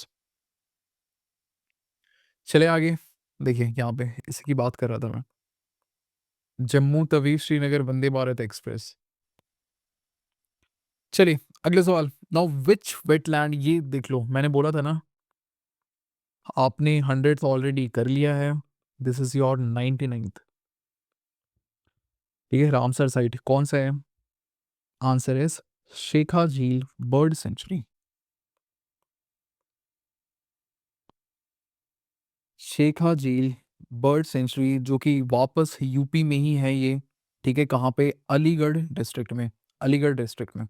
चले आगे. देखिए यहाँ पे इसी की बात कर रहा था मैं. जम्मू तवी श्रीनगर वंदे भारत एक्सप्रेस. चलिए, अगले सवाल. नाउ विच वेटलैंड, ये देख लो, मैंने बोला था ना, आपने 100th ऑलरेडी कर लिया है. This is your 99th. ठीक है, रामसर साइट कौन सा है? आंसर इज शेखा झील बर्ड सेंचुरी. शेखा झील बर्ड सेंचुरी जो कि वापस यूपी में ही है ये. ठीक है, कहाँ पे? अलीगढ़ डिस्ट्रिक्ट में. अलीगढ़ डिस्ट्रिक्ट में.